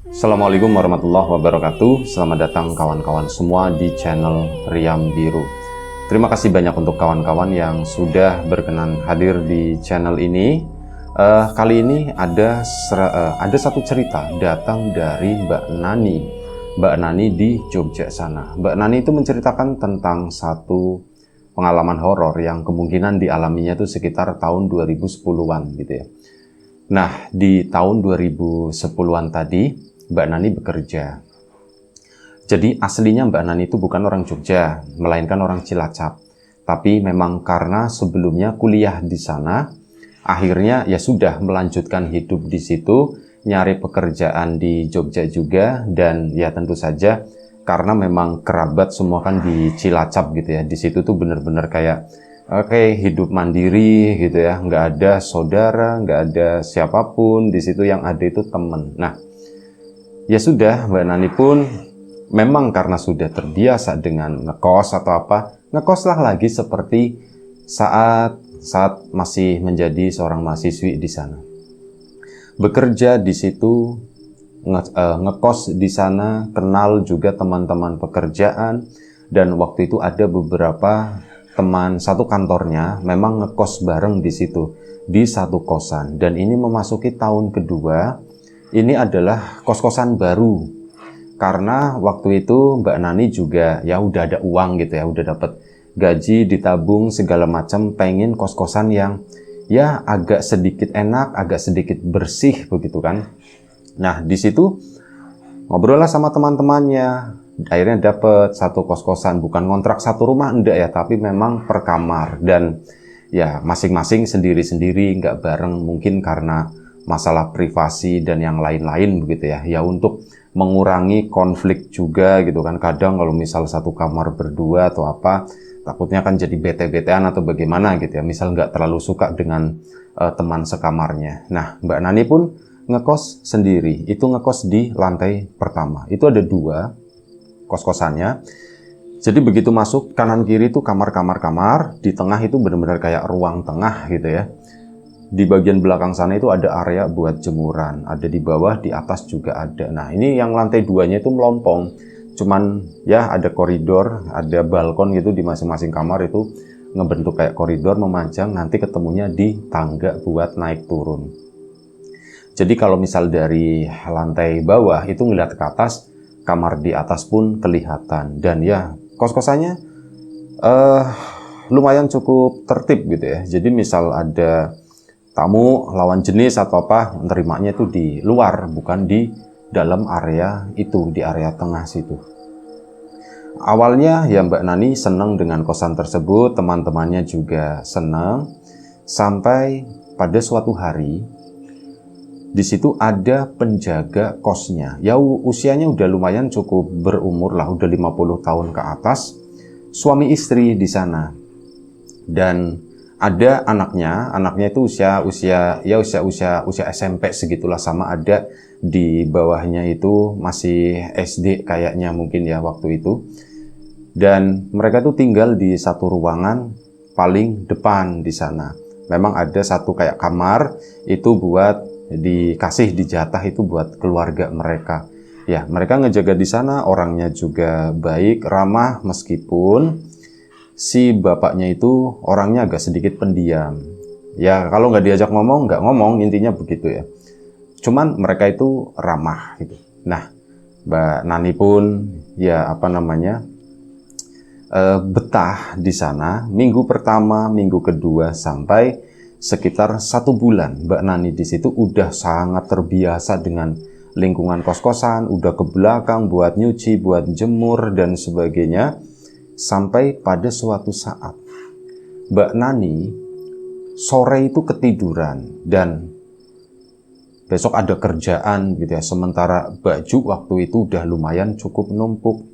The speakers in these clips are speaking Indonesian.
Assalamualaikum warahmatullahi wabarakatuh. Selamat datang kawan-kawan semua di channel Riam Biru. Terima kasih banyak untuk kawan-kawan yang sudah berkenan hadir di channel ini. Kali ini ada satu cerita datang dari Mbak Nani. Mbak Nani di Jogja sana. Mbak Nani itu menceritakan tentang satu pengalaman horor yang kemungkinan dialaminya itu sekitar tahun 2010-an gitu ya. Nah, di tahun 2010-an tadi Mbak Nani bekerja. Jadi aslinya Mbak Nani itu bukan orang Jogja, melainkan orang Cilacap. Tapi memang karena sebelumnya kuliah di sana, akhirnya ya sudah melanjutkan hidup di situ, nyari pekerjaan di Jogja juga, dan ya tentu saja karena memang kerabat semua kan di Cilacap gitu ya. Di situ tuh bener-bener kayak hidup mandiri gitu ya, nggak ada saudara, nggak ada siapapun di situ, yang ada itu temen. Nah, ya sudah, Mbak Nani pun memang karena sudah terbiasa dengan ngekos atau apa, ngekoslah lagi seperti saat masih menjadi seorang mahasiswi di sana. Bekerja di situ, ngekos di sana, kenal juga teman-teman pekerjaan, dan waktu itu ada beberapa teman satu kantornya memang ngekos bareng di situ, di satu kosan. Dan ini memasuki tahun kedua. Ini adalah kos-kosan baru, karena waktu itu Mbak Nani juga ya udah ada uang gitu ya, udah dapat gaji, ditabung segala macam, pengen kos-kosan yang ya agak sedikit enak, agak sedikit bersih begitu kan. Nah, di situ ngobrol lah sama teman-temannya, akhirnya dapat satu kos-kosan, bukan kontrak satu rumah enggak ya, tapi memang per kamar, dan ya masing-masing sendiri-sendiri, nggak bareng, mungkin karena masalah privasi dan yang lain-lain begitu ya. Ya untuk mengurangi konflik juga gitu kan. Kadang kalau misal satu kamar berdua atau apa, takutnya kan jadi bete-betean atau bagaimana gitu ya. Misal nggak terlalu suka dengan teman sekamarnya. Nah, Mbak Nani pun ngekos sendiri. Itu ngekos di lantai pertama. Itu ada dua kos-kosannya. Jadi begitu masuk kanan kiri itu kamar-kamar, di tengah itu benar-benar kayak ruang tengah gitu ya. Di bagian belakang sana itu ada area buat jemuran, ada di bawah, di atas juga ada. Nah, ini yang lantai duanya itu melompong, cuman ya ada koridor, ada balkon gitu di masing-masing kamar, itu ngebentuk kayak koridor memanjang, nanti ketemunya di tangga buat naik turun. Jadi kalau misal dari lantai bawah itu ngeliat ke atas, kamar di atas pun kelihatan. Dan ya kos-kosannya lumayan cukup tertib gitu ya. Jadi misal ada tamu lawan jenis atau apa, nerimanya itu di luar, bukan di dalam area itu, di area tengah situ. Awalnya ya Mbak Nani senang dengan kosan tersebut, teman-temannya juga senang, sampai pada suatu hari di situ ada penjaga kosnya. Ya usianya udah lumayan cukup berumur lah, udah 50 tahun ke atas, suami istri di sana. Dan ada anaknya itu usia SMP segitulah, sama ada di bawahnya itu masih SD kayaknya mungkin ya waktu itu. Dan mereka tuh tinggal di satu ruangan paling depan di sana. Memang ada satu kayak kamar itu buat dikasih dijatah itu buat keluarga mereka. Ya, mereka ngejaga di sana, orangnya juga baik, ramah, meskipun si bapaknya itu orangnya agak sedikit pendiam. Ya kalau nggak diajak ngomong, nggak ngomong, intinya begitu ya. Cuman mereka itu ramah gitu. Nah, Mbak Nani pun ya betah di sana. Minggu pertama, minggu kedua, sampai sekitar 1 bulan Mbak Nani di situ udah sangat terbiasa dengan lingkungan kos-kosan, udah ke belakang buat nyuci, buat jemur dan sebagainya. Sampai pada suatu saat Mbak Nani sore itu ketiduran, dan besok ada kerjaan gitu ya, sementara baju waktu itu udah lumayan cukup numpuk.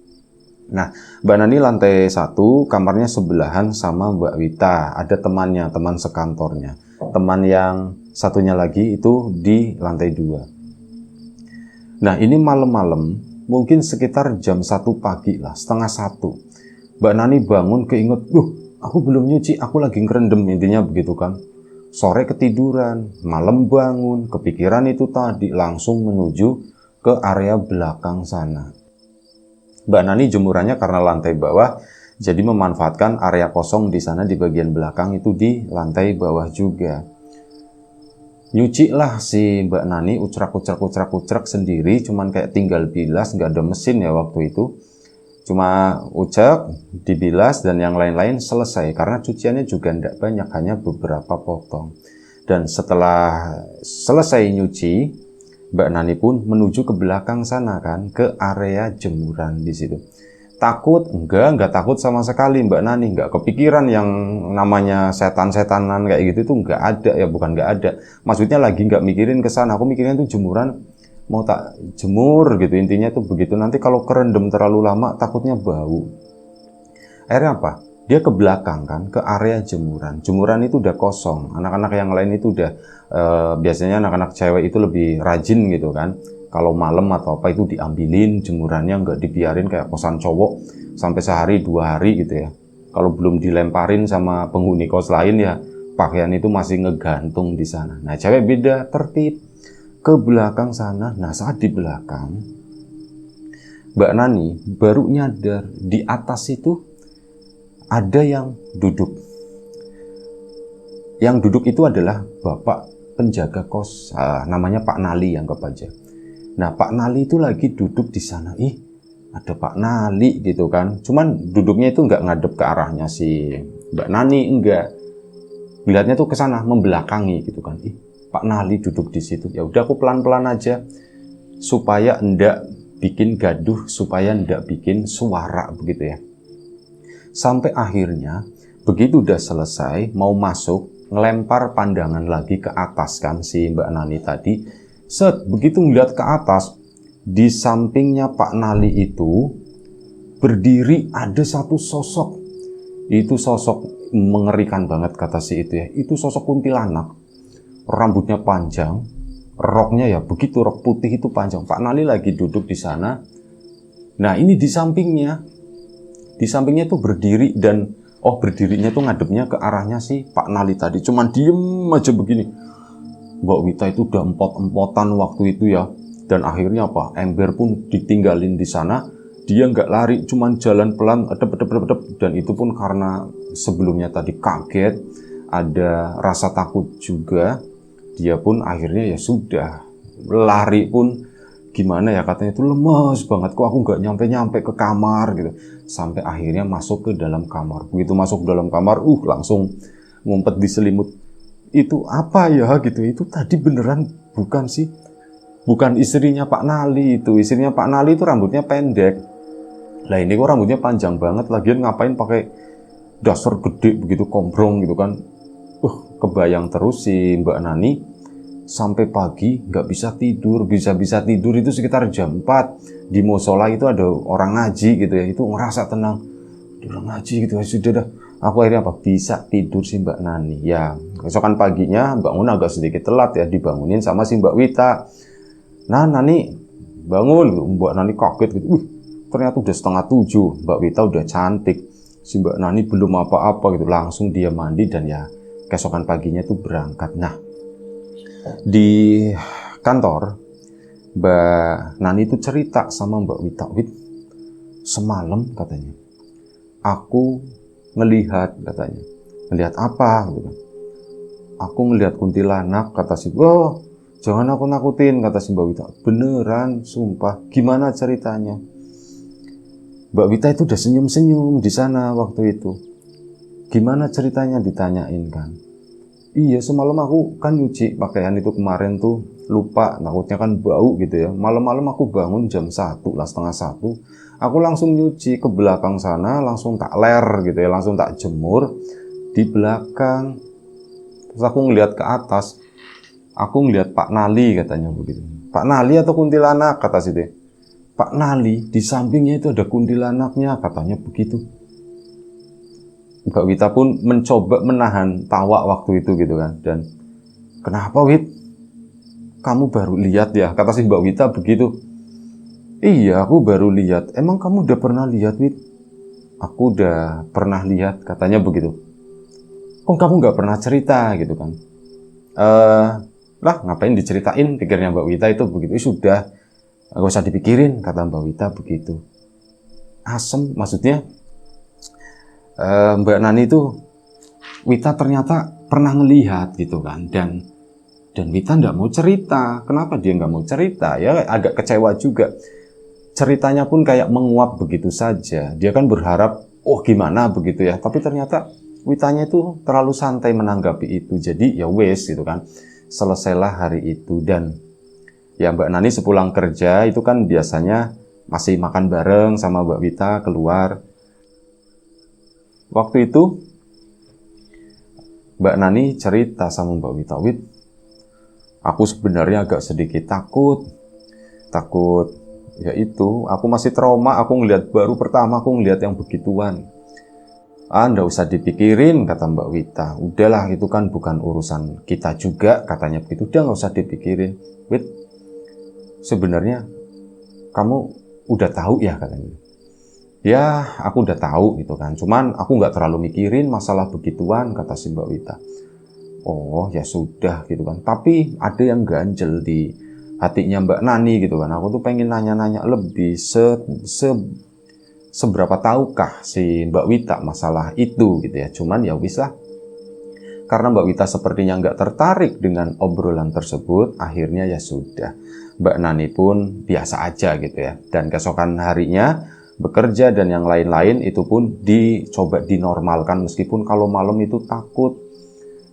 Nah, Mbak Nani lantai 1, kamarnya sebelahan sama Mbak Wita, ada temannya, teman sekantornya. Teman yang satunya lagi itu di lantai 2. Nah, ini malam-malam, mungkin sekitar jam 1 pagi lah, setengah 1. Mbak Nani bangun keinget, aku belum nyuci, aku lagi ngerendam, intinya begitu kan. Sore ketiduran, malam bangun, kepikiran itu tadi, langsung menuju ke area belakang sana. Mbak Nani jemurannya karena lantai bawah, jadi memanfaatkan area kosong di sana di bagian belakang itu di lantai bawah juga. Nyuci lah si Mbak Nani ucrak sendiri, cuman kayak tinggal bilas, nggak ada mesin ya waktu itu. Cuma ucap, dibilas, dan yang lain-lain selesai. Karena cuciannya juga tidak banyak, hanya beberapa potong. Dan setelah selesai nyuci, Mbak Nani pun menuju ke belakang sana kan, ke area jemuran di situ. Takut? Enggak takut sama sekali Mbak Nani. Enggak kepikiran yang namanya setan-setanan kayak gitu tuh enggak ada ya, bukan enggak ada. Maksudnya lagi enggak mikirin ke sana. Aku mikirin tuh jemuran mau tak jemur gitu, intinya tuh begitu. Nanti kalau kerendam terlalu lama takutnya bau. Akhirnya apa? Dia ke belakang kan, ke area jemuran. Jemuran itu udah kosong. Anak-anak yang lain itu udah biasanya anak-anak cewek itu lebih rajin gitu kan. Kalau malam atau apa itu diambilin jemurannya, nggak dibiarin kayak kosan cowok sampai sehari 2 hari gitu ya. Kalau belum dilemparin sama penghuni kos lain ya pakaian itu masih ngegantung di sana. Nah, cewek beda, tertib ke belakang sana. Nah, saat di belakang Mbak Nani baru nyadar di atas itu ada yang duduk. Yang duduk itu adalah bapak penjaga kos, namanya Pak Nali, anggap aja. Nah, Pak Nali itu lagi duduk di sana. Ih, ada Pak Nali gitu kan. Cuman duduknya itu nggak ngadep ke arahnya si Mbak Nani, enggak. Lihatnya tuh ke sana, membelakangi gitu kan. Ih, Pak Nali duduk di situ. Ya udah, aku pelan-pelan aja supaya enggak bikin gaduh, supaya enggak bikin suara begitu ya. Sampai akhirnya begitu udah selesai mau masuk, ngelempar pandangan lagi ke atas kan si Mbak Nani tadi. Set, begitu ngeliat ke atas, di sampingnya Pak Nali itu berdiri ada satu sosok. Itu sosok mengerikan banget kata si itu ya. Itu sosok kuntilanak. Rambutnya panjang, roknya ya begitu, rok putih itu panjang. Pak Nali lagi duduk di sana. Nah, ini di sampingnya tuh berdiri dan berdirinya tuh ngadepnya ke arahnya si Pak Nali tadi. Cuman diem aja begini. Mbak Wita itu udah empot-empotan waktu itu ya. Dan akhirnya apa? Ember pun ditinggalin di sana. Dia nggak lari, cuman jalan pelan, edep. Dan itu pun karena sebelumnya tadi kaget, ada rasa takut juga. Dia pun akhirnya ya sudah lari pun gimana ya, katanya itu lemes banget, kok aku nggak nyampe ke kamar gitu. Sampai akhirnya masuk ke dalam kamar. Begitu masuk ke dalam kamar, langsung ngumpet di selimut. Itu apa ya gitu, itu tadi beneran bukan sih, bukan istrinya Pak Nali itu. Istrinya Pak Nali itu rambutnya pendek. Lah ini kok rambutnya panjang banget, lagian ngapain pakai dasar gede begitu, kombrong gitu kan. Kebayang terus si Mbak Nani sampai pagi nggak bisa tidur. Bisa tidur itu sekitar jam 4. Di musola itu ada orang ngaji gitu ya, itu ngerasa tenang. Orang ngaji gitu ya, sudah dah. Aku akhirnya bisa tidur si Mbak Nani. Ya, keesokan paginya bangun agak sedikit telat ya, dibangunin sama si Mbak Wita. Nah, Nani bangun. Mbak Nani kaget gitu. Ternyata udah 6:30. Mbak Wita udah cantik. Si Mbak Nani belum apa-apa gitu. Langsung dia mandi dan ya keesokan paginya tuh berangkat. Nah, di kantor Mbak Nani itu cerita sama Mbak Wita. Semalam katanya aku ngelihat, katanya. Ngelihat apa gitu kan. Aku ngelihat kuntilanak, kata si. Jangan aku nakutin, kata si Mbak Wita. Beneran, sumpah. Gimana ceritanya? Mbak Wita itu udah senyum-senyum di sana waktu itu. Gimana ceritanya, ditanyain kan. Iya, semalam aku kan nyuci pakaian itu kemarin tuh, lupa, takutnya kan bau gitu ya. Malam-malam aku bangun jam 1 lah, setengah 1. Aku langsung nyuci ke belakang sana, langsung tak ler gitu ya, langsung tak jemur di belakang. Terus aku ngeliat ke atas, aku ngeliat Pak Nali, katanya begitu. Pak Nali atau kuntilanak, kata si teh. Pak Nali, di sampingnya itu ada kuntilanaknya, katanya begitu. Mbak Wita pun mencoba menahan tawa waktu itu gitu kan. Dan kenapa Wit? Kamu baru lihat ya? Kata si Mbak Wita begitu. Iya, aku baru lihat. Emang kamu udah pernah lihat Wit? Aku udah pernah lihat, katanya begitu. Kok kamu nggak pernah cerita gitu kan? Lah ngapain diceritain, pikirnya Mbak Wita itu begitu. Sudah, Gak usah dipikirin, kata Mbak Wita begitu. Asem, maksudnya Mbak Nani itu, Wita ternyata pernah ngelihat gitu kan, dan Wita nggak mau cerita. Kenapa dia nggak mau cerita? Ya agak kecewa juga. Ceritanya pun kayak menguap begitu saja. Dia kan berharap, oh gimana begitu ya. Tapi ternyata Witanya itu terlalu santai menanggapi itu. Jadi ya wes gitu kan. Selesailah hari itu. Dan ya Mbak Nani sepulang kerja itu kan biasanya masih makan bareng sama Mbak Wita keluar. Waktu itu Mbak Nani cerita sama Mbak Wita, Wit, aku sebenarnya agak sedikit takut yaitu aku masih trauma, aku ngelihat baru pertama aku ngelihat yang begituan. Nggak usah dipikirin, kata Mbak Wita. Udahlah, itu kan bukan urusan kita juga, katanya begitu. Udah nggak usah dipikirin. Wit, sebenarnya kamu udah tahu ya, katanya. Ya, aku udah tahu gitu kan. Cuman aku nggak terlalu mikirin masalah begituan, kata si Mbak Wita. Oh, ya sudah gitu kan. Tapi ada yang ganjel di hatinya Mbak Nani gitu kan. Aku tuh pengen nanya-nanya lebih seberapa tahukah si Mbak Wita masalah itu gitu ya. Cuman ya wis lah. Karena Mbak Wita sepertinya nggak tertarik dengan obrolan tersebut, akhirnya ya sudah. Mbak Nani pun biasa aja gitu ya. Dan keesokan harinya bekerja dan yang lain-lain itu pun dicoba dinormalkan, meskipun kalau malam itu takut,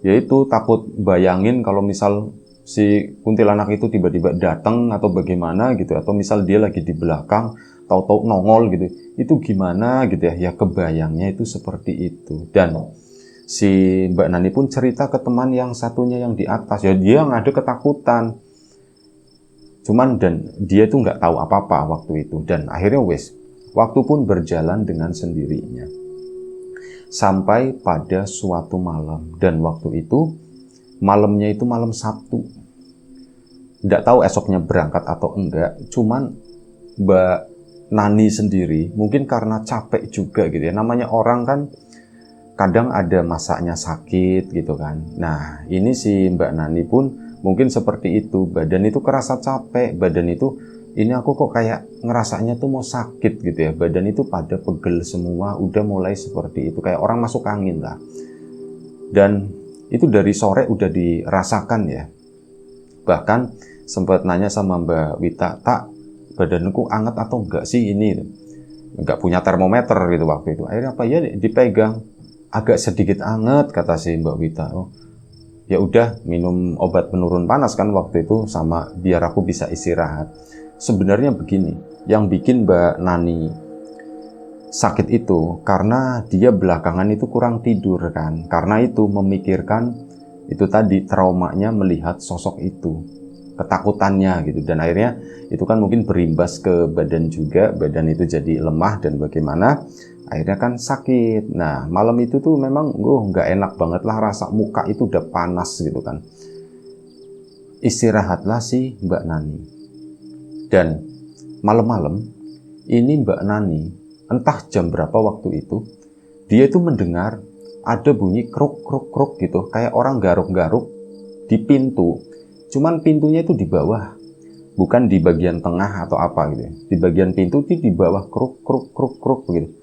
yaitu takut bayangin kalau misal si kuntilanak itu tiba-tiba datang atau bagaimana gitu, atau misal dia lagi di belakang tahu-tahu nongol gitu, itu gimana gitu ya. Ya kebayangnya itu seperti itu. Dan si Mbak Nani pun cerita ke teman yang satunya yang di atas, ya dia yang ada ketakutan, cuman dan dia tuh nggak tahu apa-apa waktu itu. Dan akhirnya wes, waktu pun berjalan dengan sendirinya. Sampai pada suatu malam. Dan waktu itu, malamnya itu malam Sabtu. Nggak tahu esoknya berangkat atau enggak. Cuman Mbak Nani sendiri, mungkin karena capek juga gitu ya. Namanya orang kan kadang ada masanya sakit gitu kan. Nah, ini si Mbak Nani pun mungkin seperti itu. Badan itu kerasa capek. Badan itu, ini aku kok kayak ngerasanya tuh mau sakit gitu ya. Badan itu pada pegel semua, udah mulai seperti itu. Kayak orang masuk angin lah. Dan itu dari sore udah dirasakan ya. Bahkan sempat nanya sama Mbak Wita, tak, badanku anget atau enggak sih ini? Enggak punya termometer gitu waktu itu. Akhirnya apa ya, dipegang. Agak sedikit anget, kata si Mbak Wita. Oh, ya udah minum obat penurun panas kan waktu itu, sama biar aku bisa istirahat. Sebenarnya begini, yang bikin Mbak Nani sakit itu karena dia belakangan itu kurang tidur kan. Karena itu memikirkan itu tadi, traumanya melihat sosok itu, ketakutannya gitu. Dan akhirnya itu kan mungkin berimbas ke badan juga, badan itu jadi lemah dan bagaimana, akhirnya kan sakit. Nah malam itu tuh memang nggak enak banget lah, rasa muka itu udah panas gitu kan. Istirahatlah si Mbak Nani. Dan malam-malam ini Mbak Nani, entah jam berapa waktu itu, dia itu mendengar ada bunyi kruk kruk kruk gitu, kayak orang garuk-garuk di pintu. Cuman pintunya itu di bawah, bukan di bagian tengah atau apa gitu ya. Di bagian pintu itu di bawah, kruk kruk kruk kruk begitu.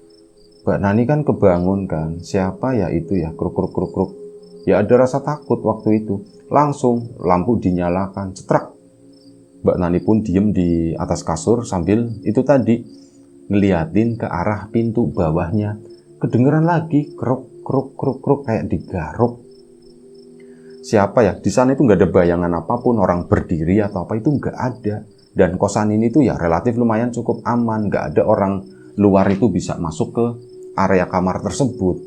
Mbak Nani kan kebangun kan, siapa ya itu ya, kruk kruk kruk kruk. Ya ada rasa takut waktu itu. Langsung lampu dinyalakan, cetrak. Mbak Nani pun diem di atas kasur sambil itu tadi ngeliatin ke arah pintu bawahnya. Kedengeran lagi kruk kruk kruk kruk kayak digaruk. Siapa ya? Di sana itu nggak ada bayangan apapun, orang berdiri atau apa itu nggak ada. Dan kosan ini tuh ya relatif lumayan cukup aman, nggak ada orang luar itu bisa masuk ke area kamar tersebut.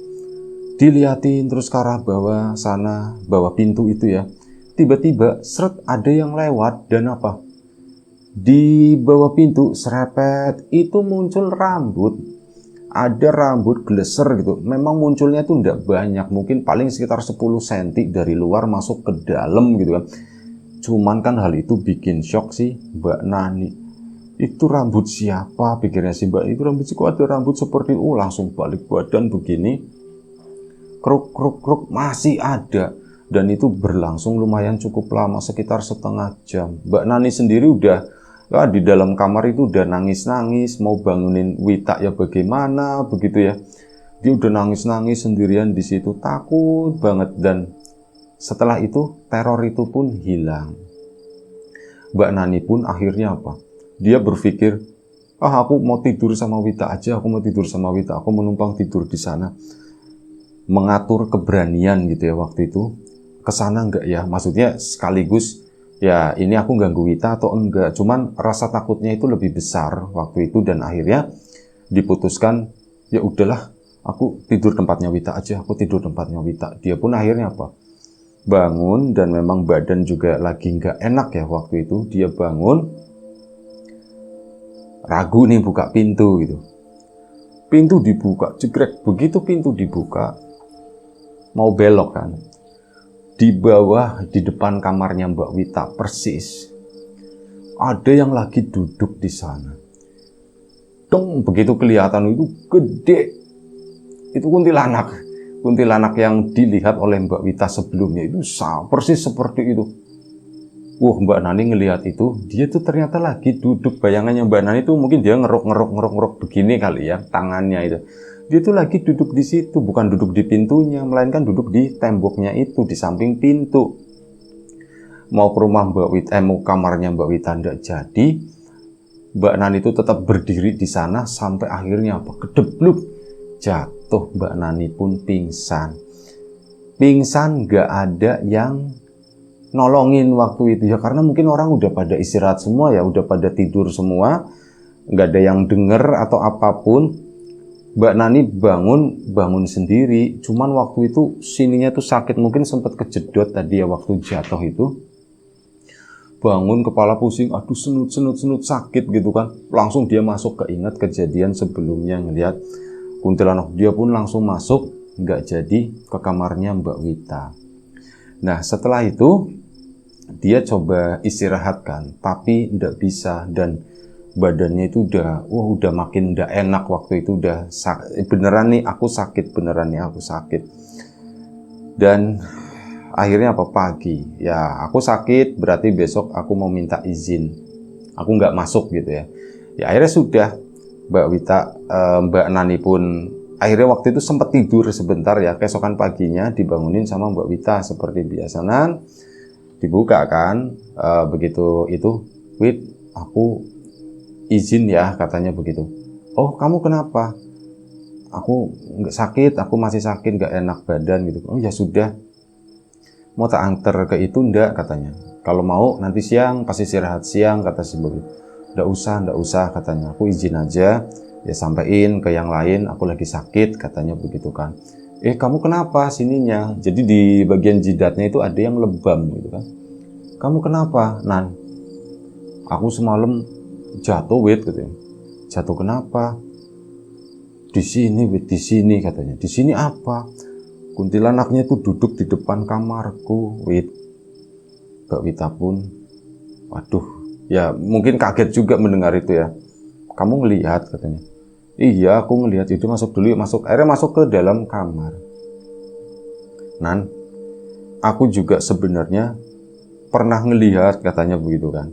Diliatin terus ke arah bawah sana, bawah pintu itu ya. Tiba-tiba seret ada yang lewat dan apa? Di bawah pintu serepet itu muncul rambut. Ada rambut gleser gitu. Memang munculnya tuh enggak banyak, mungkin paling sekitar 10 cm dari luar masuk ke dalam gitu kan. Cuman kan hal itu bikin shock sih Mbak Nani. Itu rambut siapa, pikirnya si Mbak. Itu rambut sih, kok ada rambut seperti itu. Langsung balik badan begini. Kruk kruk kruk masih ada. Dan itu berlangsung lumayan cukup lama, sekitar setengah jam. Mbak Nani sendiri udah Ya, di dalam kamar itu udah nangis-nangis, mau bangunin Wita ya bagaimana, begitu ya. Dia udah nangis-nangis sendirian di situ, takut banget. Dan setelah itu, teror itu pun hilang. Mbak Nani pun akhirnya apa? Dia berpikir, aku mau tidur sama Wita aja, aku mau tidur sama Wita, aku mau numpang tidur di sana. Mengatur keberanian gitu ya waktu itu. Kesana enggak ya? Maksudnya sekaligus, ya ini aku ganggu Wita atau enggak. Cuman rasa takutnya itu lebih besar waktu itu, dan akhirnya diputuskan, ya udahlah, aku tidur tempatnya Wita aja, aku tidur tempatnya Wita. Dia pun akhirnya apa? Bangun, dan memang badan juga lagi nggak enak ya waktu itu. Dia bangun, ragu nih buka pintu gitu. Pintu dibuka, jegrek. Begitu pintu dibuka, mau belok kan. Di bawah, di depan kamarnya Mbak Wita persis, ada yang lagi duduk di sana. Dong, begitu kelihatan itu gede. Itu kuntilanak. Kuntilanak yang dilihat oleh Mbak Wita sebelumnya itu persis seperti itu. Wah, Mbak Nani ngelihat itu, dia tuh ternyata lagi duduk. Bayangannya Mbak Nani itu mungkin dia ngerok begini kali ya, tangannya itu. Dia tuh lagi duduk di situ, bukan duduk di pintunya, melainkan duduk di temboknya itu, di samping pintu. Mau ke rumah Mbak Wita, mau kamarnya Mbak Wita nggak jadi. Mbak Nani itu tetap berdiri di sana sampai akhirnya apa? Kedebluk, jatuh. Mbak Nani pun pingsan. Pingsan, nggak ada yang nolongin waktu itu ya, karena mungkin orang udah pada istirahat semua ya, udah pada tidur semua, nggak ada yang denger atau apapun. Mbak Nani bangun sendiri, cuman waktu itu sininya tuh sakit, mungkin sempat kejedot tadi ya waktu jatuh itu. Bangun kepala pusing, aduh senut sakit gitu kan. Langsung dia masuk, keinget kejadian sebelumnya ngelihat kuntilanak. Dia pun langsung masuk, nggak jadi, ke kamarnya Mbak Wita. Nah setelah itu dia coba istirahat kan, tapi nggak bisa, dan badannya itu udah makin nggak enak waktu itu, udah beneran nih aku sakit, beneran nih aku sakit. Dan akhirnya apa, pagi ya aku sakit, berarti besok aku mau minta izin, aku nggak masuk gitu ya. Ya akhirnya sudah, Mbak Wita, Mbak Nani pun akhirnya waktu itu sempat tidur sebentar ya. Keesokan paginya dibangunin sama Mbak Wita seperti biasa, dibuka kan, begitu itu, Wit, aku izin ya, katanya begitu. Oh kamu kenapa? Aku nggak sakit, aku masih sakit, nggak enak badan gitu. Oh ya sudah, mau tak antar ke itu enggak, katanya. Kalau mau nanti siang, pasti istirahat siang, kata si Bobi. Nggak usah katanya, aku izin aja, ya sampein ke yang lain, aku lagi sakit, katanya begitu kan. Kamu kenapa sininya? Jadi di bagian jidatnya itu ada yang lebam gitu kan. Kamu kenapa, Nan? Aku semalam jatuh, Wit, katanya. Jatuh kenapa? Di sini, Wit, di sini, katanya. Di sini apa? Kuntilanaknya itu duduk di depan kamarku, Wit. Mbak Wita pun, waduh, ya mungkin kaget juga mendengar itu ya. Kamu ngelihat, katanya. Iya, aku ngelihat itu, masuk dulu, masuk. Akhirnya masuk ke dalam kamar. Nan, aku juga sebenarnya pernah ngelihat, katanya begitu kan.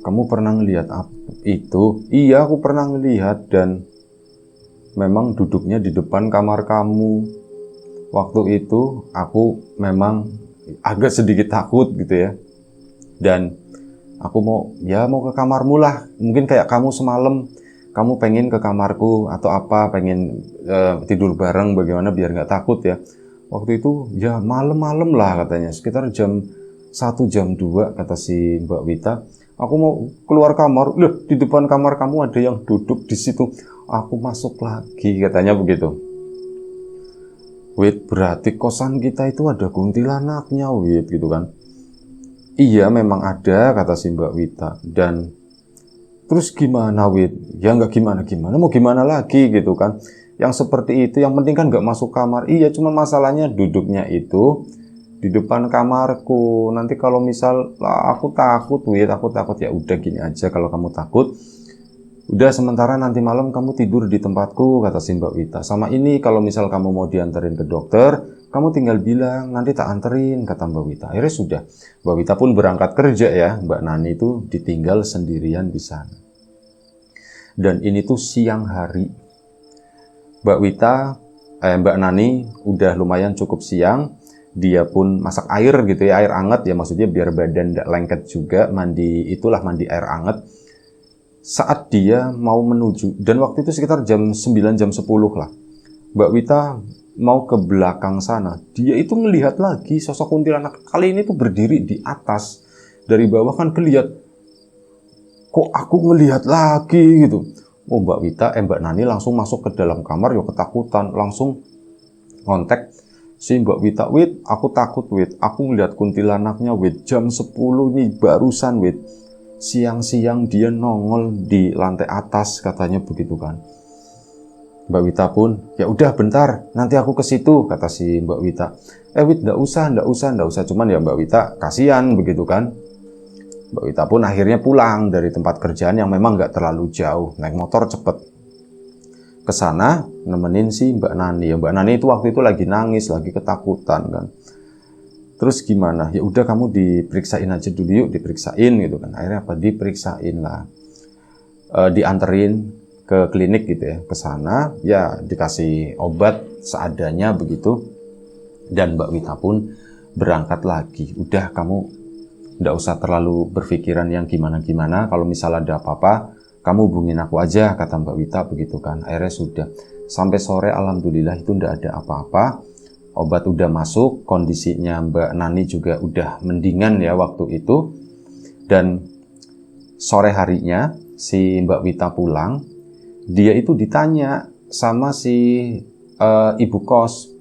Kamu pernah ngelihat apa itu? Iya, aku pernah ngelihat, dan memang duduknya di depan kamar kamu. Waktu itu aku memang agak sedikit takut gitu ya. Dan aku mau ke kamarmu lah. Mungkin kayak kamu semalam, kamu pengen ke kamarku atau apa, pengen tidur bareng, bagaimana biar nggak takut ya. Waktu itu ya malam-malam lah, katanya, sekitar jam 1 jam 2, kata si Mbak Wita. Aku mau keluar kamar, loh di depan kamar kamu ada yang duduk di situ. Aku masuk lagi, katanya begitu. Wit, berarti kosan kita itu ada kuntilanaknya, Wit, gitu kan. Iya memang ada, kata si Mbak Wita. Dan terus gimana, Wit? Ya nggak gimana-gimana, mau gimana lagi gitu kan. Yang seperti itu, yang penting kan nggak masuk kamar. Iya, cuma masalahnya duduknya itu di depan kamarku. Nanti kalau misal aku takut, Wit, aku takut. Ya udah gini aja, kalau kamu takut, Udah sementara nanti malam kamu tidur di tempatku, kata si Mbak Wita. Sama ini kalau misal kamu mau dianterin ke dokter, kamu tinggal bilang, nanti tak anterin, kata Mbak Wita. Akhirnya sudah, Mbak Wita pun berangkat kerja ya. Mbak Nani itu ditinggal sendirian di sana. Dan ini tuh siang hari. Mbak Nani udah lumayan cukup siang. Dia pun masak air gitu ya, air anget ya, maksudnya biar badan tidak lengket juga. Mandi air anget. Saat dia mau menuju, dan waktu itu sekitar jam 9, jam 10 lah, Mbak Wita mau ke belakang sana. Dia itu melihat lagi sosok kuntilanak. Kali ini tuh berdiri di atas. Dari bawah kan kelihatan, kok aku ngelihat lagi gitu. Oh, Mbak Nani langsung masuk ke dalam kamar, ya ketakutan. Langsung kontak si Mbak Wita, "Wit, aku takut, Wit. Aku ngelihat kuntilanaknya, Wit. Jam 10 nih barusan, Wit. Siang-siang dia nongol di lantai atas," katanya begitu kan. Mbak Wita pun, "Ya udah bentar, nanti aku ke situ," kata si Mbak Wita. Wit, enggak usah. Cuman ya Mbak Wita kasihan begitu kan. Mbak Wita pun akhirnya pulang dari tempat kerjaan yang memang nggak terlalu jauh, naik motor cepet ke sana nemenin si Mbak Nani. Ya Mbak Nani itu waktu itu lagi nangis, lagi ketakutan kan. Terus gimana? Ya udah kamu diperiksain aja dulu yuk, diperiksain gitu kan. Akhirnya apa? Diperiksain lah. Dianterin ke klinik gitu ya, ke sana. Ya dikasih obat seadanya begitu. Dan Mbak Wita pun berangkat lagi. Udah kamu nggak usah terlalu berpikiran yang gimana-gimana. Kalau misalnya ada apa-apa, kamu hubungin aku aja, kata Mbak Wita begitu kan. Akhirnya sudah. Sampai sore alhamdulillah itu nggak ada apa-apa. Obat udah masuk, kondisinya Mbak Nani juga udah mendingan ya waktu itu. Dan sore harinya si Mbak Wita pulang, dia itu ditanya sama si ibu kos,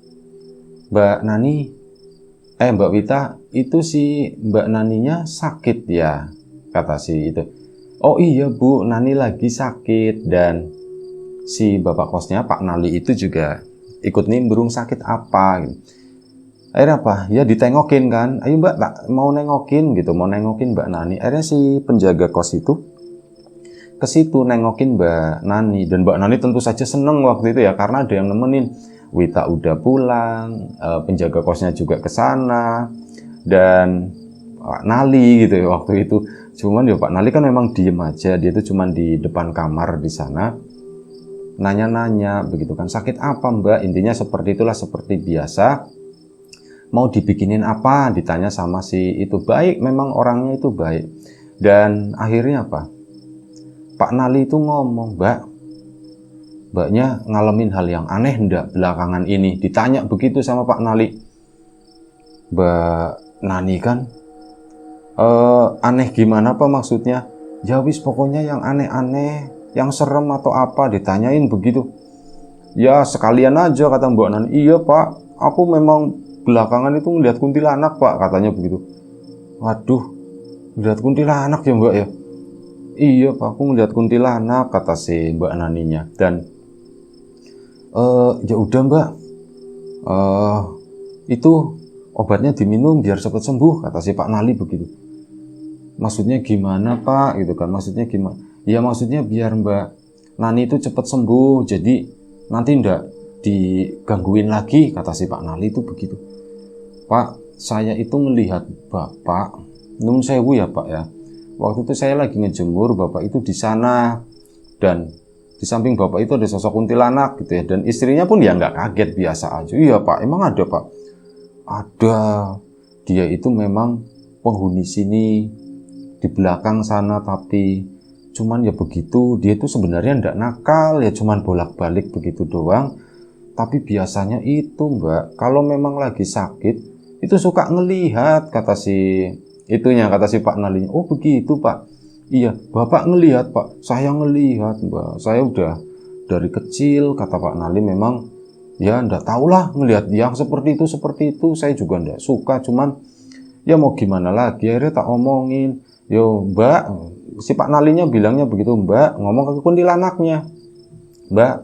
Mbak Wita, itu si Mbak Naninya sakit ya, kata si itu. Oh iya Bu, Nani lagi sakit. Dan si bapak kosnya Pak Nali itu juga ikut nimbrung, sakit apa gitu. Akhirnya apa? Ya ditengokin kan. Ayo Mbak, tak mau nengokin gitu, mau nengokin Mbak Nani. Akhirnya si penjaga kos itu ke situ nengokin Mbak Nani. Dan Mbak Nani tentu saja seneng waktu itu ya, karena ada yang nemenin. Wita udah pulang, penjaga kosnya juga ke sana, dan Pak Nali gitu ya waktu itu. Cuman ya Pak Nali kan memang diem aja, dia tuh cuman di depan kamar di sana. Nanya-nanya begitu kan, sakit apa Mbak? Intinya seperti itulah, seperti biasa. Mau dibikinin apa? Ditanya sama si itu. Baik, memang orangnya itu baik. Dan akhirnya apa? Pak Nali itu ngomong, Mbaknya ngalamin hal yang aneh enggak belakangan ini? Ditanya begitu sama Pak Nali. Mbak Nani kan, aneh gimana Pak maksudnya? Ya wis pokoknya yang aneh-aneh, yang serem atau apa, ditanyain begitu. Ya sekalian aja, kata Mbak Nani. Iya Pak, aku memang belakangan itu ngeliat kuntilanak Pak, katanya begitu. Waduh, ngeliat kuntilanak ya Mbak ya? Iya Pak, aku ngeliat kuntilanak, kata si Mbak Naninya. Dan ya udah Mbak, itu obatnya diminum biar cepat sembuh, kata si Pak Nali begitu. Maksudnya gimana Pak? Gitu kan, maksudnya gimana? Ya maksudnya biar Mbak Nani itu cepat sembuh, jadi nanti ndak digangguin lagi, kata si Pak Nali itu begitu. Pak, saya itu melihat Bapak, nun sewu ya Pak ya. Waktu itu saya lagi ngejemur, Bapak itu di sana, dan di samping Bapak itu ada sosok kuntilanak gitu ya. Dan istrinya pun ya nggak kaget, biasa aja. Iya Pak, emang ada Pak? Ada. Dia itu memang penghuni sini, di belakang sana, tapi cuman ya begitu, dia itu sebenarnya nggak nakal, ya cuman bolak-balik begitu doang. Tapi biasanya itu Mbak, kalau memang lagi sakit, itu suka ngelihat, kata si Pak Nalinya. Oh begitu Pak. Iya, Bapak ngelihat Pak, saya ngelihat Mbak. Saya udah dari kecil, kata Pak Nali, memang ya nggak tahulah ngelihat yang seperti itu, saya juga nggak suka. Cuman ya mau gimana lagi, akhirnya tak omongin. Yo Mbak, si Pak Nalinya bilangnya begitu, Mbak, ngomong ke kuntilanaknya. Mbak,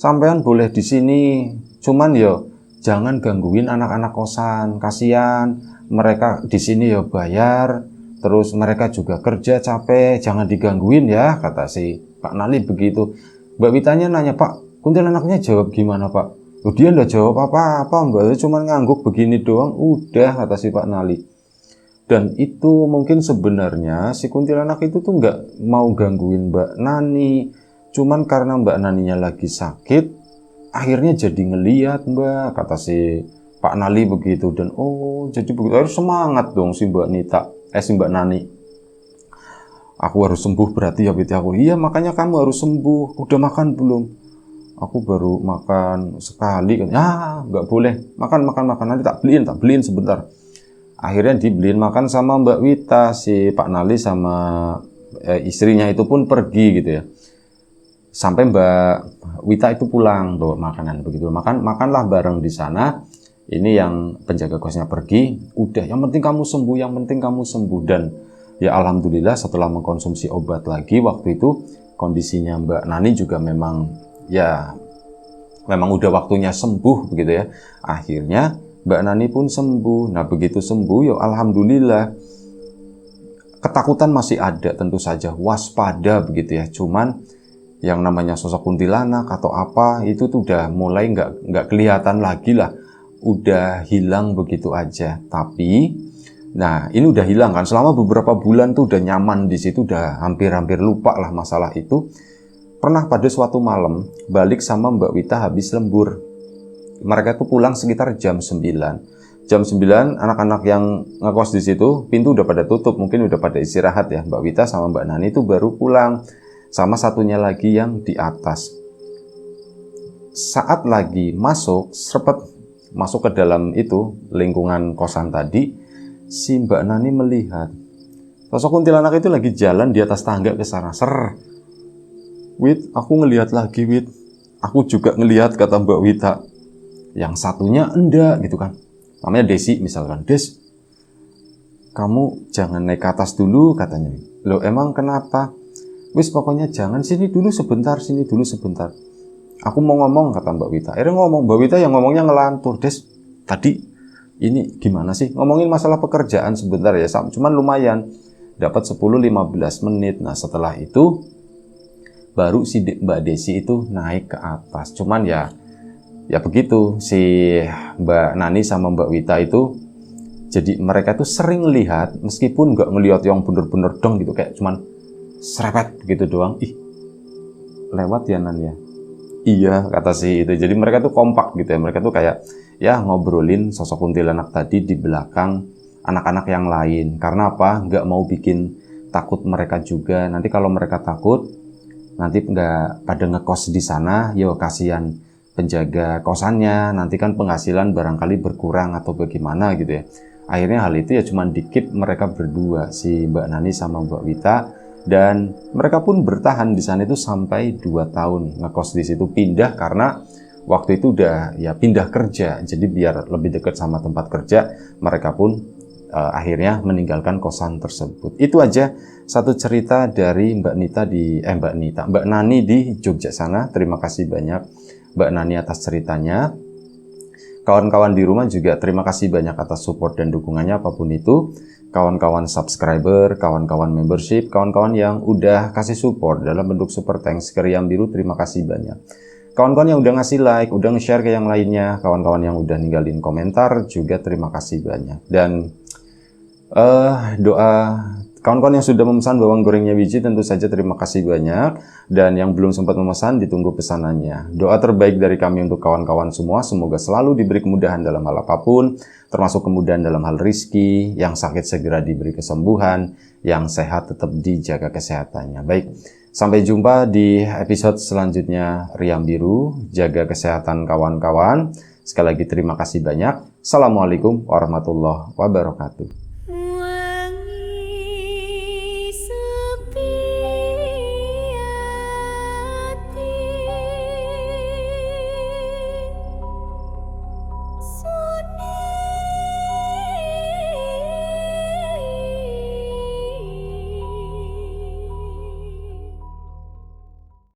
sampean boleh di sini, cuman yo jangan gangguin anak-anak kosan, kasihan mereka di sini yo bayar, terus mereka juga kerja capek, jangan digangguin ya, kata si Pak Nali begitu. Mbak Witanya nanya, Pak, kuntilanaknya jawab gimana Pak? Oh, dia nggak jawab apa-apa Mbak, cuma ngangguk begini doang, udah, kata si Pak Nali. Dan itu mungkin sebenarnya si kuntilanak itu tuh nggak mau gangguin Mbak Nani, cuman karena Mbak Naninya lagi sakit, akhirnya jadi ngeliat Mbak, kata si Pak Nali begitu. Dan oh jadi begitu, harus semangat dong si Mbak Nita, si Mbak Nani. Aku harus sembuh berarti ya Wit, aku. Iya makanya kamu harus sembuh. Udah makan belum? Aku baru makan sekali kan. Ya nggak boleh, makan nanti tak beliin sebentar. Akhirnya dibeliin makan sama Mbak Wita. Si Pak Nali sama istrinya itu pun pergi gitu ya. Sampai Mbak Wita itu pulang bawa makanan begitu. Makanlah bareng di sana. Ini yang penjaga kosnya pergi. Udah, yang penting kamu sembuh. Dan ya alhamdulillah setelah mengkonsumsi obat lagi waktu itu kondisinya Mbak Nani juga memang udah waktunya sembuh begitu ya. Akhirnya Mbak Nani pun sembuh. Nah begitu sembuh ya alhamdulillah. Ketakutan masih ada tentu saja, waspada begitu ya. Cuman yang namanya sosok kuntilanak atau apa itu tuh udah mulai nggak kelihatan lagi lah. Udah hilang begitu aja. Tapi nah ini udah hilang kan, selama beberapa bulan tuh udah nyaman di situ, udah hampir lupa lah masalah itu. Pernah pada suatu malam balik sama Mbak Wita habis lembur. Mereka tuh pulang sekitar jam 9. Jam 9 anak-anak yang ngekos di situ pintu udah pada tutup, mungkin udah pada istirahat ya. Mbak Wita sama Mbak Nani itu baru pulang, sama satunya lagi yang di atas. Saat lagi masuk ke dalam itu lingkungan kosan tadi, si Mbak Nani melihat sosok kuntilanak itu lagi jalan di atas tangga ke sana. Wit, aku ngelihat lagi Wit. Aku juga ngelihat, kata Mbak Wita. Yang satunya enggak gitu kan. Namanya Desi misalkan. Des, kamu jangan naik ke atas dulu katanya. Loh emang kenapa? Wis pokoknya jangan, sini dulu sebentar. Aku mau ngomong, kata Mbak Wita. Akhirnya ngomong, Mbak Wita yang ngomongnya ngelantur. Des, tadi ini gimana sih? Ngomongin masalah pekerjaan sebentar ya. Cuman lumayan. Dapat 10-15 menit. Nah setelah itu baru si Mbak Desi itu naik ke atas. Cuman ya begitu, si Mbak Nani sama Mbak Wita itu jadi mereka tuh sering lihat, meskipun nggak ngelihat yang bener-bener dong gitu, kayak cuman serepet gitu doang. Ih, lewat ya Nan ya? Iya, kata si itu. Jadi mereka tuh kompak gitu ya. Mereka tuh kayak ya ngobrolin sosok kuntilanak tadi di belakang anak-anak yang lain. Karena apa? Nggak mau bikin takut mereka juga. Nanti kalau mereka takut, nanti nggak pada ngekos di sana, ya kasihan penjaga kosannya, nanti kan penghasilan barangkali berkurang atau bagaimana gitu ya. Akhirnya hal itu ya cuma dikit mereka berdua, si Mbak Nani sama Mbak Wita, dan mereka pun bertahan di sana itu sampai 2 tahun ngekos di situ. Pindah karena waktu itu udah ya pindah kerja, jadi biar lebih dekat sama tempat kerja, mereka pun akhirnya meninggalkan kosan tersebut. Itu aja satu cerita dari Mbak Nani di Jogja sana. Terima kasih banyak Mbak Nani atas ceritanya. Kawan-kawan di rumah juga terima kasih banyak atas support dan dukungannya apapun itu. Kawan-kawan subscriber, kawan-kawan membership, kawan-kawan yang udah kasih support dalam bentuk super thanks ke Riam Biru, terima kasih banyak. Kawan-kawan yang udah ngasih like, udah nge-share ke yang lainnya, kawan-kawan yang udah ninggalin komentar juga terima kasih banyak. Dan doa kawan-kawan yang sudah memesan bawang gorengnya Wiji tentu saja terima kasih banyak, dan yang belum sempat memesan ditunggu pesanannya. Doa terbaik dari kami untuk kawan-kawan semua, semoga selalu diberi kemudahan dalam hal apapun, termasuk kemudahan dalam hal rizki, yang sakit segera diberi kesembuhan, yang sehat tetap dijaga kesehatannya. Baik, sampai jumpa di episode selanjutnya Riam Biru. Jaga kesehatan kawan-kawan. Sekali lagi terima kasih banyak. Assalamualaikum warahmatullahi wabarakatuh.